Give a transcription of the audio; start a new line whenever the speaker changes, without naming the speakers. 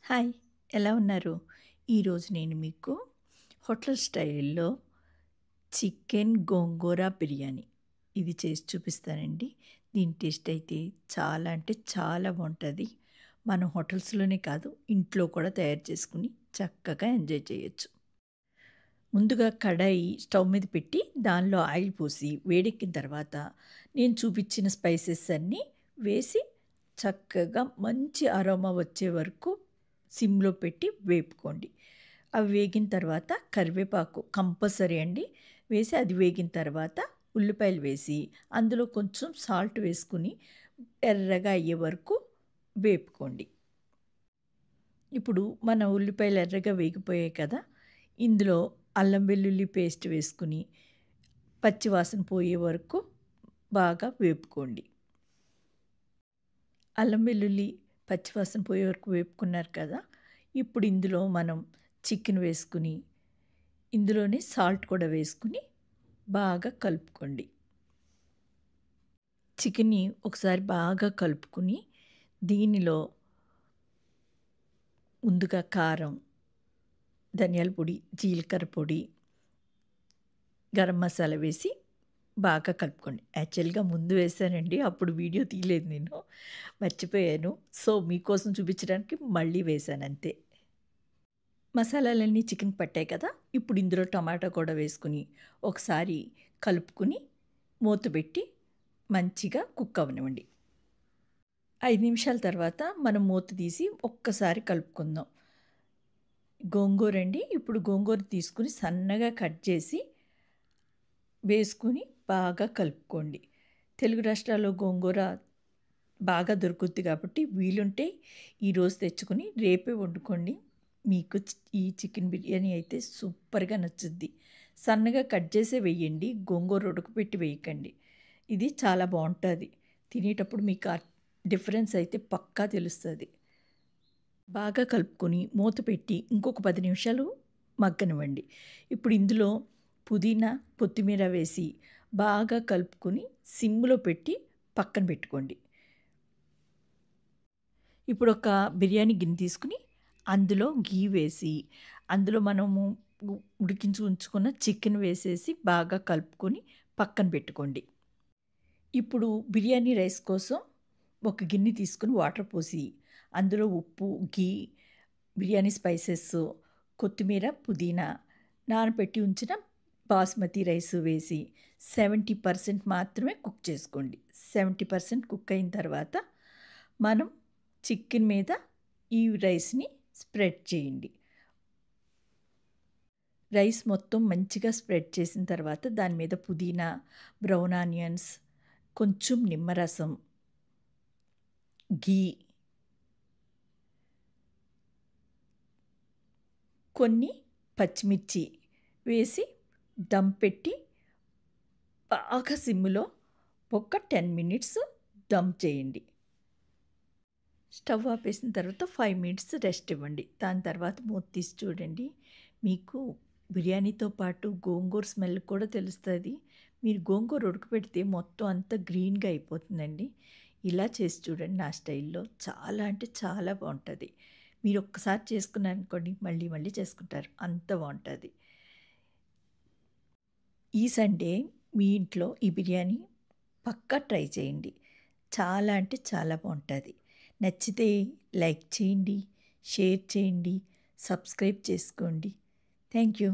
Hi! ఎలా ఉన్నారు? ఈరోజు నేను మీకు హోటల్ స్టైల్‌లో చికెన్ గోంగూర బిర్యానీ ఇది చేసి చూపిస్తానండి. దీని టేస్ట్ అయితే చాలా అంటే చాలా బావుంటది. మనం హోటల్స్‌లోనే కాదు ఇంట్లో కూడా తయారు చేసుకొని చక్కగా ఎంజాయ్ చేయొచ్చు. ముందుగా కడాయి స్టవ్ మీద పెట్టి దానిలో ఆయిల్ పోసి వేడెక్కిన తర్వాత నేను చూపించిన స్పైసెస్ అన్నీ వేసి చక్కగా మంచి అరోమా వచ్చే వరకు సిమ్‌లో పెట్టి వేపుకోండి. అవి వేగిన తర్వాత కరివేపాకు కంపల్సరీ అండి. వేసి అది వేగిన తర్వాత ఉల్లిపాయలు వేసి అందులో కొంచెం సాల్ట్ వేసుకొని ఎర్రగా అయ్యే వరకు వేపుకోండి. ఇప్పుడు మన ఉల్లిపాయలు ఎర్రగా వేగిపోయాయి కదా! ఇందులో అల్లం వెల్లుల్లి పేస్ట్ వేసుకొని పచ్చి వాసన పోయే వరకు బాగా వేపుకోండి. అల్లం వెల్లుల్లి పచ్చి వాసన పోయే వరకు వేపుకున్నారు కదా! ఇప్పుడు ఇందులో మనం చికెన్ వేసుకొని, ఇందులోనే సాల్ట్ కూడా వేసుకొని బాగా కలుపుకోండి. చికెన్‌ని ఒకసారి బాగా కలుపుకొని దీనిలో ముందుగా కారం, ధనియాల పొడి, జీలకర్ర పొడి, గరం మసాలా వేసి బాగా కలుపుకోండి. యాక్చువల్‌గా ముందు వేశానండి. అప్పుడు వీడియో తీయలేదు నేను. మర్చిపోయాను. సో, మీకోసం చూపించడానికి మళ్ళీ వేశాను అంతే. మసాలాలన్నీ చికెన్‌కి పట్టాయి కదా! ఇప్పుడు ఇందులో టమాటా కూడా వేసుకొని ఒకసారి కలుపుకొని మూత పెట్టి మంచిగా కుక్ అవ్వనివ్వండి. 5 నిమిషాల తర్వాత మనం మూత తీసి ఒక్కసారి కలుపుకుందాం. గోంగూర అండి. ఇప్పుడు గోంగూర తీసుకొని సన్నగా కట్ చేసి వేసుకొని బాగా కలుపుకోండి. తెలుగు రాష్ట్రాల్లో గోంగూర బాగా దొరుకుద్ది కాబట్టి వీలుంటే ఈరోజు తెచ్చుకొని రేపే వండుకోండి. మీకు ఈ చికెన్ బిర్యానీ అయితే సూపర్‌గా నచ్చుద్ది. సన్నగా కట్ చేసే వేయండి. గోంగూర ఉడకపెట్టి వేయకండి. ఇది చాలా బావుంటది. తినేటప్పుడు మీకు ఆ డిఫరెన్స్ అయితే పక్కా తెలుస్తది. బాగా కలుపుకొని మూత పెట్టి ఇంకొక 10 నిమిషాలు మగ్గనివ్వండి. ఇప్పుడు ఇందులో పుదీనా, కొత్తిమీర వేసి బాగా కలుపుకొని సిమ్‌లో పెట్టి పక్కన పెట్టుకోండి. ఇప్పుడు ఒక బిర్యానీ గిన్నె తీసుకొని అందులో ఘీ వేసి, అందులో మనము ఉడికించి ఉంచుకున్న చికెన్ వేసేసి బాగా కలుపుకొని పక్కన పెట్టుకోండి. ఇప్పుడు బిర్యానీ రైస్ కోసం ఒక గిన్నె తీసుకొని వాటర్ పోసి, అందులో ఉప్పు, ఘీ, బిర్యానీ స్పైసెస్, కొత్తిమీర, పుదీనా, నానబెట్టి ఉంచిన బాస్మతి రైస్ వేసి 70% మాత్రమే కుక్ చేసుకోండి. 70% కుక్ అయిన తర్వాత మనం చికెన్ మీద ఈ రైస్‌ని స్ప్రెడ్ చేయండి. రైస్ మొత్తం మంచిగా స్ప్రెడ్ చేసిన తర్వాత దాని మీద పుదీనా, బ్రౌన్ ఆనియన్స్, కొంచెం నిమ్మరసం, ఘీ, కొన్ని పచ్చిమిర్చి వేసి దమ్ పెట్టి బాగా సిమ్‌లో ఒక 10 మినిట్స్ దమ్ చేయండి. స్టవ్ ఆపేసిన తర్వాత 5 మినిట్స్ రెస్ట్ ఇవ్వండి. దాని తర్వాత మూత తీసి చూడండి. మీకు బిర్యానీతో పాటు గోంగూర స్మెల్ కూడా తెలుస్తది. మీరు గోంగూర ఉడకపెడితే మొత్తం అంతా గ్రీన్‌గా అయిపోతుందండి. ఇలా చేసి చూడండి నా స్టైల్‌లో. చాలా అంటే చాలా బావుంటది. మీరు ఒక్కసారి చేసుకున్నారనుకోండి మళ్ళీ మళ్ళీ చేసుకుంటారు. అంత బావుంటది. ఈ సండే మీ ఇంట్లో ఈ బిర్యానీ పక్కా ట్రై చేయండి. చాలా అంటే చాలా బావుంటది. నచ్చితే లైక్ చేయండి, షేర్ చేయండి, సబ్స్క్రైబ్ చేసుకోండి. Thank you.